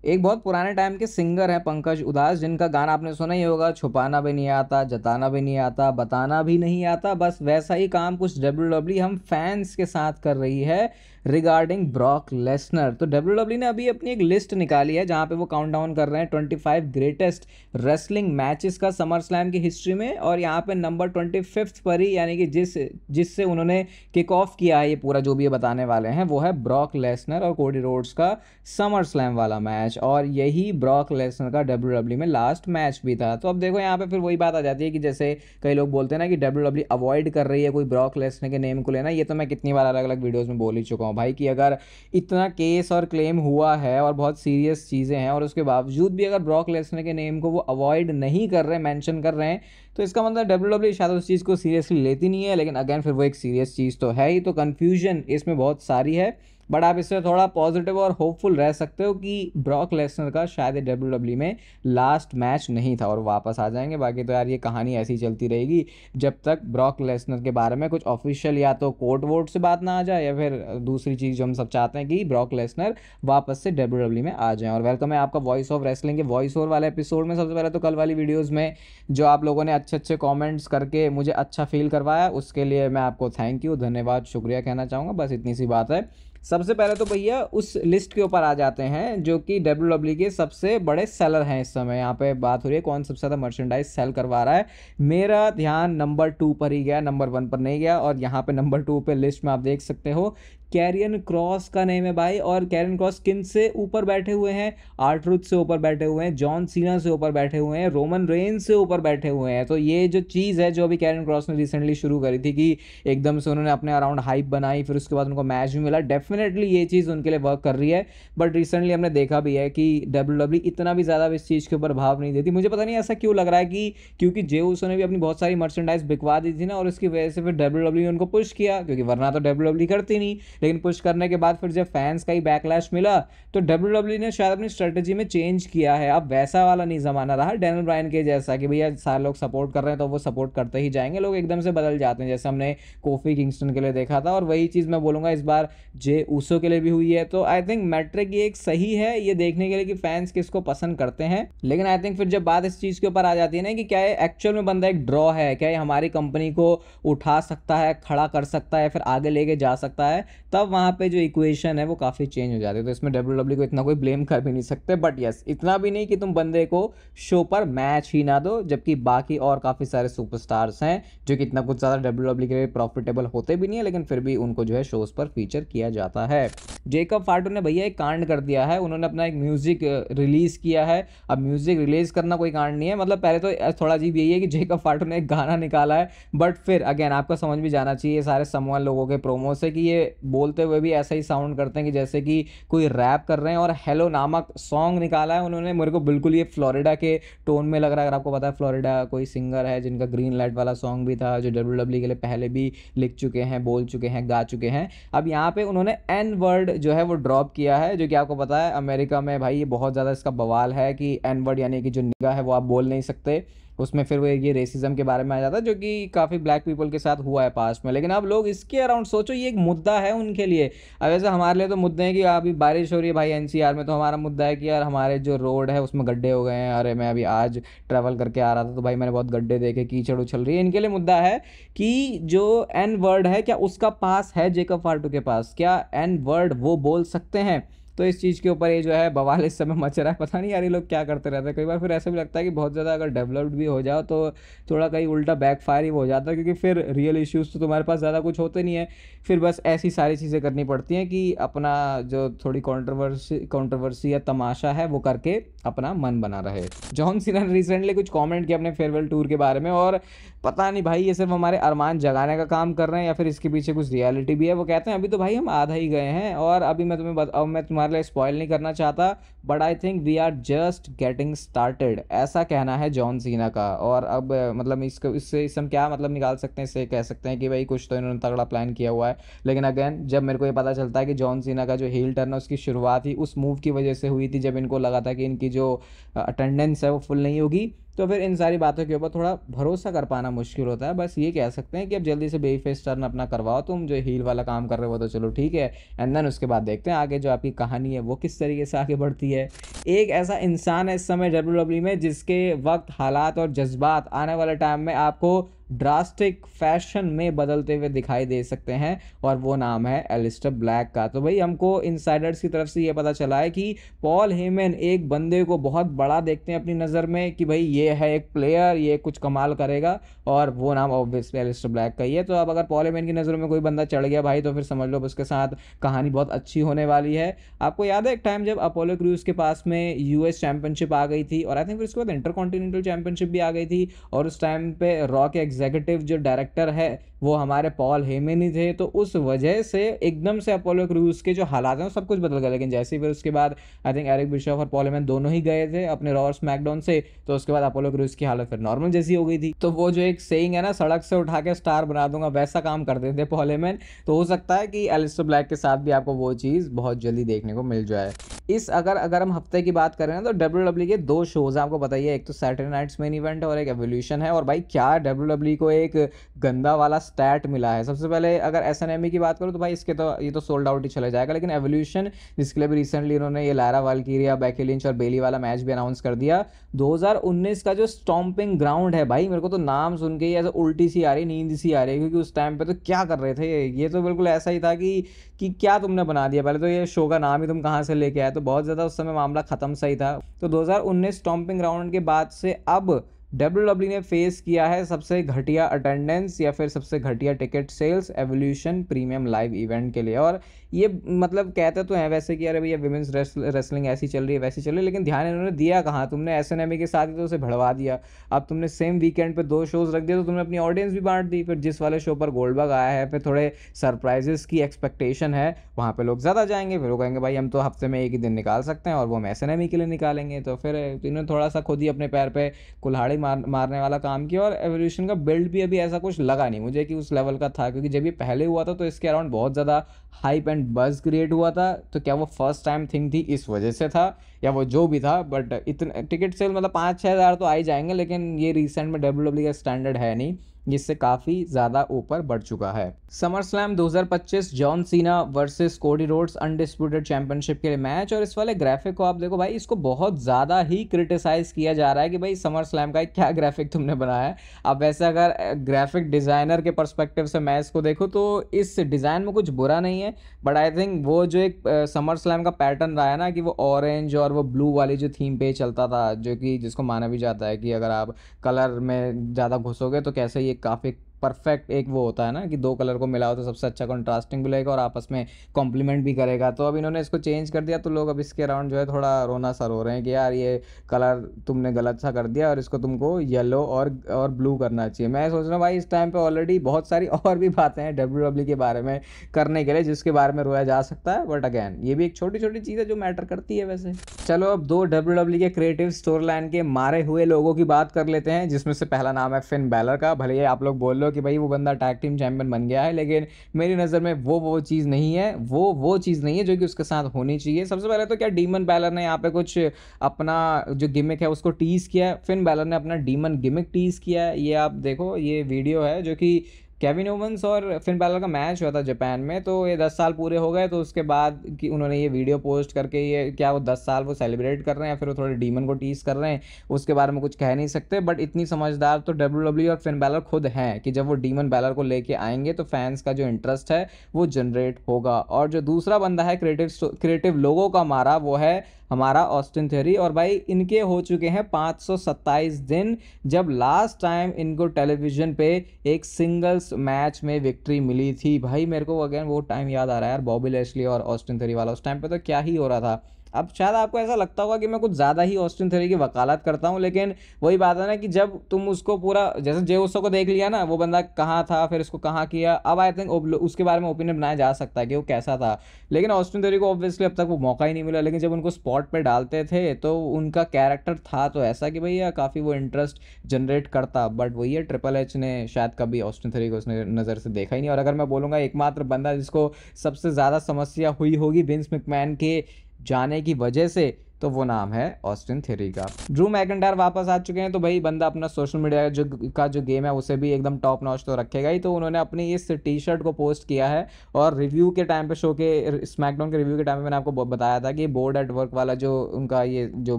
एक बहुत पुराने टाइम के सिंगर हैं पंकज उधास, जिनका गाना आपने सुना ही होगा, छुपाना भी नहीं आता, जताना भी नहीं आता, बताना भी नहीं आता। बस वैसा ही काम कुछ डब्ल्यूडब्ल्यू हम फैंस के साथ कर रही है रिगार्डिंग ब्रॉक लेसनर। तो डब्ल्यूडब्ल्यू ने अभी अपनी एक लिस्ट निकाली है जहां पे वो काउंटडाउन कर रहे हैं 25 ग्रेटेस्ट रेसलिंग मैचेस का समर स्लैम की हिस्ट्री में, और यहाँ पे नंबर 25 पर ही, यानी कि जिससे उन्होंने किक ऑफ किया है ये पूरा जो भी ये बताने वाले हैं, वो है ब्रॉक लेसनर और कोडी रोड्स का समर स्लैम वाला मैच। और यही ब्रॉक लेसनर का डब्ल्यूडब्ल्यू में लास्ट मैच भी था। तो अब देखो यहाँ पे फिर वही बात आ जाती है कि जैसे कई लोग बोलते हैं ना कि डब्ल्यूडब्ल्यू अवॉइड कर रही है कोई ब्रॉक लेसनर के नेम को लेना। ये तो मैं कितनी बार अलग अलग वीडियोस में बोल ही चुका हूँ भाई कि अगर इतना केस और क्लेम हुआ है और बहुत सीरियस चीज़ें हैं और उसके बावजूद भी अगर ब्रॉक लेसनर के नेम को वो अवॉइड नहीं कर रहे, मेंशन कर रहे हैं, तो इसका मतलब डब्ल्यूडब्ल्यू शायद उस चीज़ को सीरियसली लेती नहीं है। लेकिन अगेन फिर वो एक सीरियस चीज़ तो है ही, तो कन्फ्यूजन इसमें बहुत सारी है। बट आप इससे थोड़ा पॉजिटिव और होपफुल रह सकते हो कि ब्रॉक लेसनर का शायद डब्ल्यूडब्ल्यू में लास्ट मैच नहीं था और वापस आ जाएंगे। बाकी तो यार ये कहानी ऐसी चलती रहेगी जब तक ब्रॉक लेसनर के बारे में कुछ ऑफिशियल या तो कोर्ट वोट से बात ना आ जाए, या फिर दूसरी चीज़ जो हम सब चाहते हैं कि ब्रॉक लेसनर वापस से डब्ल्यूडब्ल्यू में आ जाए। और वेलकम है आपका वॉइस ऑफ रेसलिंग के वॉइस ओवर वाले एपिसोड में। सबसे पहले तो कल वाली वीडियोज़ में जो आप लोगों ने अच्छे अच्छे कॉमेंट्स करके मुझे अच्छा फील करवाया, उसके लिए मैं आपको थैंक यू, धन्यवाद, शुक्रिया कहना चाहूँगा। बस इतनी सी बात है। सबसे पहले तो भैया उस लिस्ट के ऊपर आ जाते हैं जो कि डब्ल्यूडब्ल्यू के सबसे बड़े सेलर हैं इस समय। यहाँ पे बात हो रही है कौन सबसे ज़्यादा मर्चेंडाइज सेल करवा रहा है। मेरा ध्यान नंबर 2 पर ही गया, नंबर 1 पर नहीं गया। और यहाँ पे नंबर 2 पे लिस्ट में आप देख सकते हो कैरियन क्रॉस का नेम है भाई। और कैरियन क्रॉस किन से ऊपर बैठे हुए हैं? आर्ट्रुथ से ऊपर बैठे हुए हैं, जॉन सीना से ऊपर बैठे हुए हैं, रोमन रेंज से ऊपर बैठे हुए हैं। तो ये जो चीज़ है जो अभी कैरियन क्रॉस ने रिसेंटली शुरू करी थी कि एकदम से उन्होंने अपने अराउंड हाइप बनाई, फिर उसके बाद उनको मैच भी मिला, डेफिनेटली ये चीज़ उनके लिए वर्क कर रही है। बट रिसेंटली हमने देखा भी है कि डब्ल्यूडब्ल्यू इतना भी ज़्यादा इस चीज़ के ऊपर भाव नहीं देती। मुझे पता नहीं ऐसा क्यों लग रहा है कि क्योंकि जे उसो ने भी अपनी बहुत सारी मर्चेंडाइज बिकवा दी थी ना, और उसकी वजह से फिर डब्ल्यूडब्ल्यू ने उनको पुश किया, क्योंकि वरना तो डब्ल्यूडब्ल्यू करती नहीं। लेकिन पुश करने के बाद फिर जब फैंस का ही बैकलैश मिला तो डब्ल्यूडब्ल्यू ने शायद अपनी स्ट्रेटजी में चेंज किया है। अब वैसा वाला नहीं जमाना रहा डैनियल ब्रायन के जैसा कि भैया सारे लोग सपोर्ट कर रहे हैं तो वो सपोर्ट करते ही जाएंगे, लोग एकदम से बदल जाते हैं, जैसे हमने कोफी किंगस्टन के लिए देखा था। और वही चीज़ मैं बोलूँगा इस बार जे ऊसो के लिए भी हुई है। तो आई थिंक मैट्रिक ये एक सही है ये देखने के लिए कि फैंस किसको पसंद करते हैं। लेकिन आई थिंक फिर जब बात इस चीज़ के ऊपर आ जाती है ना कि क्या ये एक्चुअल में बंदा एक ड्रॉ है, क्या ये हमारी कंपनी को उठा सकता है, खड़ा कर सकता है, फिर आगे लेके जा सकता है, तब वहाँ पे जो इक्वेशन है वो काफ़ी चेंज हो जाती है। तो इसमें डब्ल्यूडब्ल्यू को इतना कोई ब्लेम कर भी नहीं सकते। बट यस, इतना भी नहीं कि तुम बंदे को शो पर मैच ही ना दो, जबकि बाकी और काफ़ी सारे सुपरस्टार्स हैं जो कि इतना कुछ ज़्यादा डब्ल्यूडब्ल्यू के लिए प्रॉफिटेबल होते भी नहीं है, लेकिन फिर भी उनको जो है शोज़ पर फीचर किया जाता है। जेकब फार्टू ने भैया एक कांड कर दिया है, उन्होंने अपना एक म्यूजिक रिलीज किया है। अब म्यूजिक रिलीज करना कोई कांड नहीं है, मतलब पहले तो थोड़ा अजीब यही है कि जेकब फार्टू ने एक गाना निकाला है, बट फिर अगेन आपको समझ भी जाना चाहिए सारे समवन लोगों के प्रोमो से कि ये बोलते हुए भी ऐसा ही साउंड करते हैं कि जैसे कि कोई रैप कर रहे हैं। और हेलो नामक सॉन्ग निकाला है उन्होंने, मेरे को बिल्कुल ये फ्लोरिडा के टोन में लग रहा है। अगर आपको पता है फ्लोरिडा कोई सिंगर है जिनका ग्रीन लाइट वाला सॉन्ग भी था, जो डब्ल्यूडब्ल्यू के लिए पहले भी लिख चुके हैं, बोल चुके हैं, गा चुके हैं। अब यहाँ पे उन्होंने एन वर्ड जो है वो ड्रॉप किया है, जो कि आपको पता है अमेरिका में भाई ये बहुत ज़्यादा इसका बवाल है कि एन वर्ड यानी कि जो निगा है वो आप बोल नहीं सकते। उसमें फिर वो ये रेसिज्म के बारे में आ जाता है जो कि काफ़ी ब्लैक पीपल के साथ हुआ है पास्ट में। लेकिन अब लोग इसके अराउंड सोचो, ये एक मुद्दा है उनके लिए। अब वैसे हमारे लिए तो मुद्दे हैं कि अभी बारिश हो रही है भाई एनसीआर में, तो हमारा मुद्दा है कि यार हमारे जो रोड है उसमें गड्ढे हो गए हैं। अरे मैं अभी आज ट्रैवल करके आ रहा था तो भाई मैंने बहुत गड्ढे देखे, कीचड़ उछल रही है। इनके लिए मुद्दा है कि जो एन वर्ड है क्या उसका पास है जेकब फार्टू के पास, क्या एन वर्ड वो बोल सकते हैं? तो इस चीज़ के ऊपर ये जो है बवाल इस समय मच रहा है। पता नहीं यार ये लोग क्या करते रहते हैं। कई बार फिर ऐसा भी लगता है कि बहुत ज़्यादा अगर डेवलप्ड भी हो जाओ तो थोड़ा कहीं उल्टा बैकफायर ही हो जाता है, क्योंकि फिर रियल इश्यूज़ तो तुम्हारे पास ज़्यादा कुछ होते नहीं है। फिर बस ऐसी सारी चीज़ें करनी पड़ती हैं कि अपना जो थोड़ी कंट्रोवर्सी या तमाशा है वो करके अपना मन बना रहे। जॉन सीना ने रिसेंटली कुछ कमेंट किया अपने फेयरवेल टूर के बारे में, और पता नहीं भाई ये सिर्फ हमारे अरमान जगाने का काम कर रहे हैं या फिर इसके पीछे कुछ रियलिटी भी है। वो कहते हैं अभी तो भाई हम आधा ही गए हैं, और अभी मैं तुम्हारे लिए स्पॉइल नहीं करना चाहता, but I think we are just getting started, ऐसा कहना है जॉन सीना का। और अब मतलब इससे हम क्या मतलब निकाल सकते हैं, इससे कह सकते हैं कि भाई कुछ तो इन्होंने तगड़ा प्लान किया हुआ है। लेकिन अगेन जब मेरे को ये पता चलता है कि जॉन सीना का जो हील टर्न है उसकी शुरुआत ही उस मूव की वजह से हुई थी, जब इनको लगा था कि इनकी जो अटेंडेंस है वो फुल नहीं होगी, तो फिर इन सारी बातों के ऊपर थोड़ा भरोसा कर पाना मुश्किल होता है। बस ये कह सकते हैं कि अब जल्दी से बेबी फेस टर्न अपना करवाओ, तुम जो हील वाला काम कर रहे हो वो तो चलो ठीक है, एंड देन उसके बाद देखते हैं आगे जो आपकी कहानी है वो किस तरीके से आगे बढ़ती है। एक ऐसा इंसान है इस समय डब्ल्यूडब्ल्यूई में जिसके वक्त, हालात और जज्बात आने वाले टाइम में आपको ड्रास्टिक फैशन में बदलते हुए दिखाई दे सकते हैं, और वो नाम है एलिस्टर ब्लैक का। तो भाई हमको इनसाइडर्स की तरफ से ये पता चला है कि पॉल हेमन एक बंदे को बहुत बड़ा देखते हैं अपनी नज़र में कि भाई ये है एक प्लेयर, ये कुछ कमाल करेगा, और वो नाम ऑब्वियसली एलिस्टर ब्लैक का ही है। तो अब अगर पॉल हेमन की नज़रों में कोई बंदा चढ़ गया भाई, तो फिर समझ लो उसके साथ कहानी बहुत अच्छी होने वाली है। आपको याद है एक टाइम जब अपोलो क्रूज के पास में यूएस चैंपियनशिप आ गई थी, और आई थिंक फिर उसके बाद इंटरकॉन्टिनेंटल चैंपियनशिप भी आ गई थी, और उस टाइम पे रॉ के एग्जीक्यूटिव जो डायरेक्टर है वो हमारे पॉल हेमन ही थे। तो उस वजह से एकदम से अपोलो क्रूज के जो हालात हैं सब कुछ बदल गए। लेकिन जैसे ही फिर उसके बाद आई थिंक एरिक बिशॉफ और पॉल हेमन दोनों ही गए थे अपने रॉ और स्मैकडाउन से, तो उसके बाद अपोलो क्रूज की हालत फिर नॉर्मल जैसी हो गई थी। तो वो जो एक सेइंग है ना, सड़क से उठा के स्टार बना दूंगा, वैसा काम कर देते पॉल हेमन। तो हो सकता है कि एलिस्टर ब्लैक के साथ भी आपको वो चीज़ बहुत जल्दी देखने को मिल जाए। इस अगर हम हफ्ते की बात करें ना, तो डब्ल्यूडब्ल्यू के दो शोज आपको बताइए, एक तो सैटरडे नाइट्स मेन इवेंट है और एक एवोल्यूशन है। और भाई क्या डब्ल्यूडब्ल्यू को एक गंदा वाला स्टैट मिला है। सबसे पहले अगर एसएनएमई की बात करूं तो भाई इसके तो ये तो सोल्ड आउट ही चला जाएगा, लेकिन एवोल्यूशन जिसके लिए भी रिसेंटली उन्होंने ये लारा वाल्कीरिया, बेकी लिंच और बेली वाला मैच भी अनाउंस कर दिया। 2019 का जो स्टॉम्पिंग ग्राउंड है भाई, मेरे को तो नाम सुन के ही ऐसे उल्टी सी आ रही, नींद सी आ रही है, क्योंकि उस टाइम पे तो क्या कर रहे थे ये तो बिल्कुल ऐसा ही था कि क्या तुमने बना दिया। पहले तो ये शो का नाम ही तुम कहाँ से लेके आए, तो बहुत ज़्यादा उस समय मामला ख़त्म सही था। तो 2019 स्टॉम्पिंग ग्राउंड के बाद से अब डब्ल्यूडब्ल्यू ने फेस किया है सबसे घटिया अटेंडेंस या फिर सबसे घटिया ticket sales evolution premium live event के लिए। और ये मतलब कहते तो हैं वैसे कि अरे भैया विमेंस रेसलिंग ऐसी चल रही है वैसी चल रही है, लेकिन ध्यान इन्होंने दिया कहाँ, तुमने एसएनएमई के साथ ही तो उसे भड़वा दिया। अब तुमने सेम वीकेंड पे दो शोज रख दिया, तो तुमने अपनी ऑडियंस भी बांट दी। फिर जिस वाले शो पर गोल्डबर्ग आया है, फिर थोड़े सरप्राइजेस की एक्सपेक्टेशन है, वहाँ पे लोग ज़्यादा जाएंगे। फिर वो कहेंगे भाई हम तो हफ्ते में एक ही दिन निकाल सकते हैं, और वो हम एसएनएमई के लिए निकालेंगे। तो फिर इन्होंने थोड़ा सा खुद ही अपने पैर पे कुल्हाड़ी मारने वाला काम किया। और एवोल्यूशन का बिल्ड भी अभी ऐसा कुछ लगा नहीं मुझे कि उस लेवल का था, क्योंकि जब ये पहले हुआ था तो इसके अराउंड बहुत ज़्यादा हाइप एंड बज़ क्रिएट हुआ था। तो क्या वो फर्स्ट टाइम थिंग थी इस वजह से था, या वो जो भी था, बट इतने टिकट सेल मतलब 5-6 हज़ार तो आ ही जाएंगे, लेकिन ये रिसेंट में डब्ल्यूडब्ल्यू का स्टैंडर्ड है नहीं, जिससे काफ़ी ज़्यादा ऊपर बढ़ चुका है। Summer slam 2025 John Cena versus Cody Rhodes undisputed championship के लिए मैच। और इस वाले ग्राफिक को आप देखो भाई, इसको बहुत ज़्यादा ही क्रिटिसाइज किया जा रहा है कि भाई समर स्लैम का क्या ग्राफिक तुमने बनाया है। अब वैसे अगर ग्राफिक डिज़ाइनर के पर्सपेक्टिव से मैं इसको देखूँ तो इस डिज़ाइन में कुछ बुरा नहीं है, बट आई थिंक वो जो एक समर स्लैम का पैटर्न रहा है ना, कि वो ऑरेंज और वो ब्लू वाली जो थीम पे चलता था, जो कि जिसको माना भी जाता है कि अगर आप कलर में ज़्यादा घुसोगे तो कैसे ये काफ़ी परफेक्ट एक वो होता है ना कि दो कलर को मिलाओ तो सबसे अच्छा कंट्रास्टिंग भी लगेगा और आपस में कॉम्प्लीमेंट भी करेगा। तो अब इन्होंने इसको चेंज कर दिया, तो लोग अब इसके अराउंड जो है थोड़ा रोना सा रो रहे हैं कि यार ये कलर तुमने गलत सा कर दिया और इसको तुमको येलो और ब्लू करना चाहिए। मैं सोच रहा हूँ भाई इस टाइम पे ऑलरेडी बहुत सारी और भी बातें हैं डब्ल्यूडब्ल्यू के बारे में करने के लिए जिसके बारे में रोया जा सकता है, बट अगैन ये भी एक छोटी छोटी चीज़ है जो मैटर करती है वैसे। चलो अब दो डब्ल्यूडब्ल्यू के क्रिएटिव स्टोरी लाइन के मारे हुए लोगों की बात कर लेते हैं, जिसमें से पहला नाम है फिन बैलर का। भले ही आप लोग बोल लो कि भाई वो बंदा टैग टीम चैंपियन बन गया है, लेकिन मेरी नज़र में वो चीज़ नहीं है, वो चीज़ नहीं है जो कि उसके साथ होनी चाहिए। सबसे पहले तो क्या डीमन बैलर ने यहाँ पे कुछ अपना जो गिमिक है उसको टीज किया है। फिन बैलर ने अपना डीमन गिमिक टीज किया है। ये आप देखो, ये वीडियो है जो कि केविन ओवंस और फिन बैलर का मैच हुआ था जापान में, तो ये 10 साल पूरे हो गए, तो उसके बाद कि उन्होंने ये वीडियो पोस्ट करके ये क्या वो 10 साल वो सेलिब्रेट कर रहे हैं या फिर वो थोड़े डीमन को टीज कर रहे हैं, उसके बारे में कुछ कह नहीं सकते। बट इतनी समझदार तो डब्ल्यूडब्ल्यू और फिन बैलर खुद हैं कि जब वो डीमन बैलर को लेके आएंगे तो फैंस का जो इंटरेस्ट है वो जनरेट होगा। और जो दूसरा बंदा है क्रिएटिव लोगों का मारा, वो है हमारा ऑस्टिन थ्योरी। और भाई इनके हो चुके हैं 527 दिन जब लास्ट टाइम इनको टेलीविजन पे एक सिंगल्स मैच में विक्ट्री मिली थी। भाई मेरे को अगेन वो टाइम याद आ रहा है यार, बॉबी लैशली और ऑस्टिन थ्योरी वाला। उस टाइम पे तो क्या ही हो रहा था। अब शायद आपको ऐसा लगता होगा कि मैं कुछ ज़्यादा ही ऑस्टिन थ्योरी की वकालत करता हूँ, लेकिन वही बात है ना कि जब तुम उसको पूरा जैसे जे उसो को देख लिया ना, वो बंदा कहाँ था फिर इसको कहाँ किया, अब आई थिंक उसके बारे में ओपिनियन बनाया जा सकता है कि वो कैसा था। लेकिन ऑस्टिन थ्योरी को ऑब्वियसली अब तक वो मौका ही नहीं मिला, लेकिन जब उनको स्पॉट पे डालते थे तो उनका कैरेक्टर था तो ऐसा कि भैया काफ़ी वो इंटरेस्ट जनरेट करता। बट वही है, ट्रिपल एच ने शायद कभी ऑस्टिन थ्योरी को उसने नज़र से देखा ही नहीं। और अगर मैं बोलूँगा एकमात्र बंदा जिसको सबसे ज़्यादा समस्या हुई होगी विंस मैकमैन के जाने की वजह से, तो वो नाम है ऑस्टिन थियरी का। ड्रू मैकिंटायर वापस आ चुके हैं, तो भाई बंदा अपना सोशल मीडिया का जो गेम है उसे भी एकदम टॉप नॉच तो रखेगा ही। तो उन्होंने अपनी इस टी शर्ट को पोस्ट किया है, और रिव्यू के टाइम पे, शो के स्मैकडाउन के रिव्यू के टाइम पे मैंने आपको बताया था कि बोर्ड एट वर्क वाला जो उनका ये जो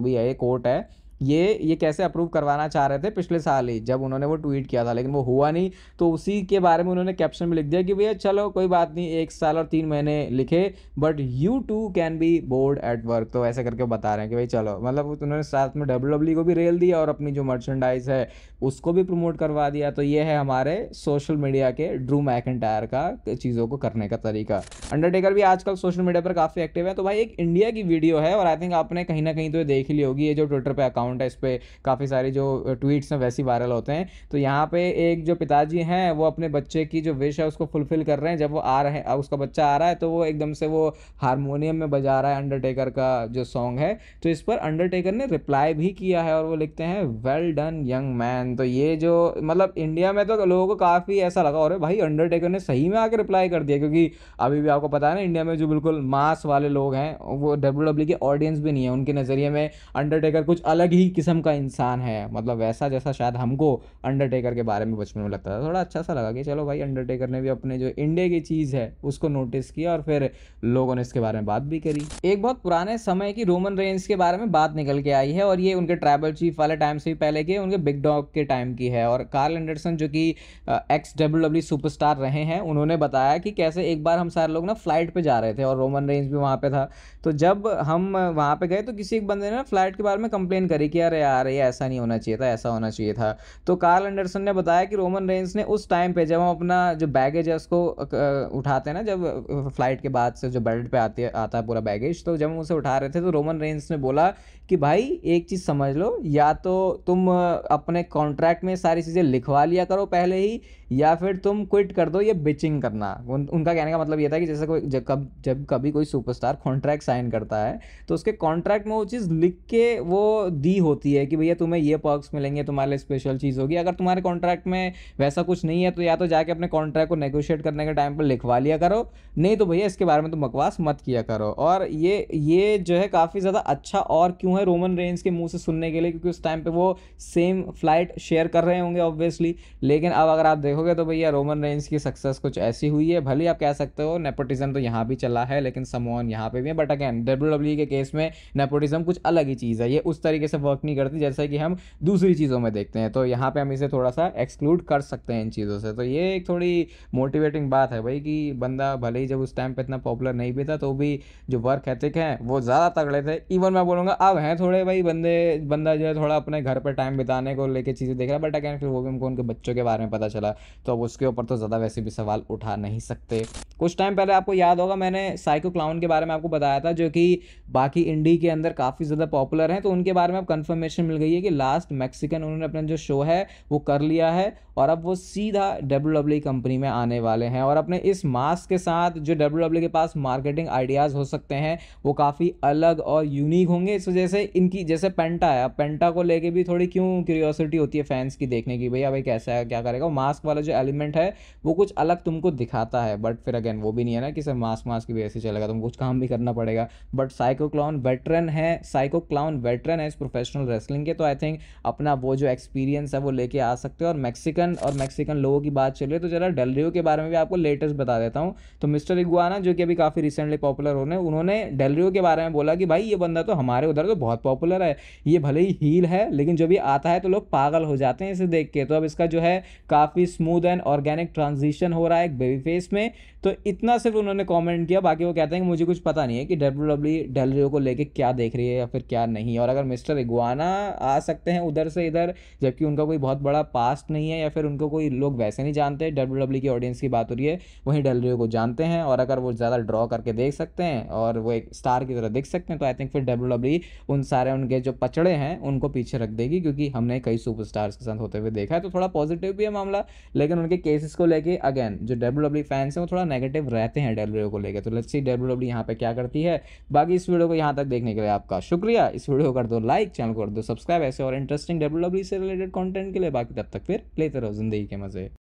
भी है ये कोट है, ये कैसे अप्रूव करवाना चाह रहे थे पिछले साल ही जब उन्होंने वो ट्वीट किया था, लेकिन वो हुआ नहीं। तो उसी के बारे में उन्होंने कैप्शन में लिख दिया कि भैया चलो कोई बात नहीं, 1 साल और 3 महीने लिखे, but you too can be bored at work. तो ऐसे करके बता रहे हैं कि भाई चलो, मतलब उन्होंने साथ में डब्ल्यूडब्ल्यूई को भी रेल दिया और अपनी जो मर्चेंडाइज है उसको भी प्रमोट करवा दिया। तो ये है हमारे सोशल मीडिया के ड्रू मैकिंटायर का चीज़ों को करने का तरीका। अंडरटेकर भी आजकल सोशल मीडिया पर काफ़ी एक्टिव है। तो भाई एक इंडिया की वीडियो है, और आई थिंक आपने कहीं ना कहीं तो ये देख ही ली होगी, ये जो ट्विटर पे अकाउंट है इस पर काफ़ी सारी जो ट्वीट्स हैं वैसे वायरल होते हैं। तो यहाँ पे एक जो पिताजी हैं वो अपने बच्चे की जो विश है उसको फुलफिल कर रहे हैं। जब वो आ रहे हैं, उसका बच्चा आ रहा है, तो वो एकदम से वो हारमोनियम में बजा रहा है अंडरटेकर का जो सॉन्ग है। तो इस पर अंडरटेकर ने रिप्लाई भी किया है, और वो लिखते हैं वेल डन यंग मैन। तो ये जो मतलब इंडिया में तो लोगों को काफ़ी ऐसा लगा, और भाई अंडरटेकर ने सही में आके रिप्लाई कर दिया, क्योंकि अभी भी आपको पता है ना इंडिया में जो बिल्कुल मास वाले लोग हैं वो डब्ल्यूडब्ल्यू के ऑडियंस भी नहीं है, उनके नज़रिए में अंडरटेकर कुछ अलग ही किस्म का इंसान है, मतलब वैसा जैसा शायद हमको अंडरटेकर के बारे में बचपन में लगता था। थोड़ा अच्छा सा लगा कि चलो भाई अंडरटेकर ने भी अपने जो इंडिया की चीज़ है उसको नोटिस किया, और फिर लोगों ने इसके बारे में बात भी करी। एक बहुत पुराने समय की रोमन रेंस के बारे में बात निकल के आई है, और ये उनके ट्राइबल चीफ वाले टाइम से भी पहले के उनके बिग डॉग के टाइम की है। और कार्ल एंडरसन जो कि एक्स डब्ल्यूडब्ल्यू सुपरस्टार रहे हैं, उन्होंने बताया कि कैसे एक बार हम सारे लोग ना फ्लाइट पे जा रहे थे, और रोमन रेंस भी वहाँ पे था। तो जब हम वहाँ पे गए तो किसी एक बंदे ने ना फ्लाइट के बारे में कंप्लेन करी कि अरे यार ये ऐसा नहीं होना चाहिए था, ऐसा होना चाहिए था। तो कार्ल एंडरसन ने बताया कि रोमन रेंस ने उस टाइम पे जब हम अपना जो बैगेज है उसको उठाते हैं ना, जब फ्लाइट के बाद से जो बेल्ट पे आता है पूरा बैगेज, तो जब हम उसे उठा रहे थे तो रोमन रेंस ने बोला कि भाई एक चीज़ समझ लो, या तो तुम अपने कॉन्ट्रैक्ट में सारी चीज़ें लिखवा लिया करो पहले ही, या फिर तुम क्विट कर दो ये बिचिंग करना। उनका कहने का मतलब ये था कि जैसे कोई जब कभी कोई सुपरस्टार कॉन्ट्रैक्ट साइन करता है तो उसके कॉन्ट्रैक्ट में वो चीज़ लिख के वो दी होती है कि भैया तुम्हें ये पर्क्स मिलेंगे, तुम्हारे लिए स्पेशल चीज़ होगी। अगर तुम्हारे कॉन्ट्रैक्ट में वैसा कुछ नहीं है तो या तो जाके अपने कॉन्ट्रैक्ट को नेगोशिएट करने के टाइम पर लिखवा लिया करो, नहीं तो भैया इसके बारे में तुम बकवास मत किया करो। और ये जो है काफ़ी ज़्यादा अच्छा और क्यों है रोमन रेंस के मुंह से सुनने के लिए, क्योंकि उस टाइम पे वो सेम फ्लाइट शेयर कर रहे होंगे ऑब्वियसली। लेकिन अब अगर आप देखोगे तो भैया रोमन रेंस की सक्सेस कुछ ऐसी हुई है, भले आप कह सकते हो नेपोटिज्म तो यहाँ भी चला है, लेकिन समवन यहाँ पे भी है, बट अगेन डब्ल्यूडब्ल्यूई के केस में नेपोटिज्म कुछ अलग ही चीज़ है, ये उस तरीके से वर्क नहीं करती जैसा कि हम दूसरी चीज़ों में देखते हैं। तो यहाँ पे हम इसे थोड़ा सा एक्सक्लूड कर सकते हैं इन चीज़ों से। तो ये एक थोड़ी मोटिवेटिंग बात है भाई, कि बंदा भले ही जब उस टाइम पे इतना पॉपुलर नहीं भी था तो भी जो वर्क एथिक है वो ज़्यादा तगड़े थे। इवन मैं बोलूँगा अब हैं थोड़े भाई बंदा जो है थोड़ा अपने घर पर टाइम बिताने को लेके चीज़ें देख रहा है, बट अगेन फिर वो भी हमको उनके बच्चों के बारे में पता चला, तो अब उसके ऊपर तो ज़्यादा वैसे भी सवाल उठा नहीं सकते। कुछ टाइम पहले आपको याद होगा मैंने साइको क्लाउन के बारे में आपको बताया था, जो कि बाकी इंडी के अंदर काफ़ी ज़्यादा पॉपुलर हैं। तो उनके बारे में अब कंफर्मेशन मिल गई है कि लास्ट मैक्सिकन उन्होंने अपना जो शो है वो कर लिया है, और अब वो सीधा डब्ल्यूडब्ल्यूई कंपनी में आने वाले हैं। और अपने इस मास्क के साथ जो डब्ल्यूडब्ल्यूई के पास मार्केटिंग आइडियाज़ हो सकते हैं वो काफ़ी अलग और यूनिक होंगे। इस वजह से इनकी जैसे पेंटा है, अब पेंटा को लेके भी थोड़ी क्यों क्यूरियोसिटी होती है फैंस की देखने की, भैया भाई कैसा है क्या करेगा। मास्क वाला जो एलिमेंट है वो कुछ अलग तुमको दिखाता है, बट फिर अगेन वो भी नहीं है ना कि सिर्फ मास्क की वजह से चलेगा, तुमको कुछ काम भी करना पड़ेगा। बट साइको क्लाउन वेटरन है इस प्रोफेशनल रेसलिंग के, तो आई थिंक अपना वो जो एक्सपीरियंस है वो लेके आ सकते हैं। और मैक्सिकन लोगों की बात चल रही है, तो जरा डेल रियो के बारे में भी आपको लेटेस्ट बता देता हूँ। तो मिस्टर इगुआना जो कि अभी काफ़ी रिसेंटली पॉपुलर होने, उन्होंने डेल रियो के बारे में बोला कि भाई ये बंदा तो हमारे उधर तो बहुत पॉपुलर है, ये भले ही हील है लेकिन जो भी आता है तो लोग पागल हो जाते हैं इसे देख के। तो अब इसका जो है काफ़ी स्मूथ एंड ऑर्गेनिक ट्रांजिशन हो रहा है एक बेबी फेस में। तो इतना सिर्फ उन्होंने कमेंट किया, बाकी वो कहते हैं कि मुझे कुछ पता नहीं है कि डब्ल्यूडब्ल्यूई डेल रियो को लेके क्या देख रही है या फिर क्या नहीं। और अगर मिस्टर इगुआना आ सकते हैं उधर से इधर, जबकि उनका कोई बहुत बड़ा पास्ट नहीं है या फिर उनको कोई लोग वैसे नहीं जानते, डब्ल्यूडब्ल्यूई की ऑडियंस की बात हो रही है, वहीं डेल रियो को जानते हैं, और अगर वो ज़्यादा ड्रॉ करके देख सकते हैं और वो एक स्टार की तरह दिख सकते हैं, तो आई थिंक फिर डब्ल्यूडब्ल्यूई उन सारे उनके जो पचड़े हैं उनको पीछे रख देगी, क्योंकि हमने कई सुपरस्टार्स के साथ होते हुए देखा है। तो थोड़ा पॉजिटिव भी है मामला, लेकिन उनके केसेस को लेके अगेन जो डब्ल्यूडब्ल्यूई फैंस हैं वो थोड़ा नेगेटिव रहते हैं डेल रियो को लेके। तो लेट्स सी डब्ल्यूडब्ल्यूई यहाँ पे क्या करती है। बाकी इस वीडियो को यहाँ तक देखने के लिए आपका शुक्रिया। इस वीडियो को कर दो लाइक, चैनल को कर दो सब्सक्राइब ऐसे और इंटरेस्टिंग डब्ल्यूडब्ल्यूई से रिलेटेड कंटेंट के लिए। बाकी तब तक फिर लेते रहो जिंदगी के मजे।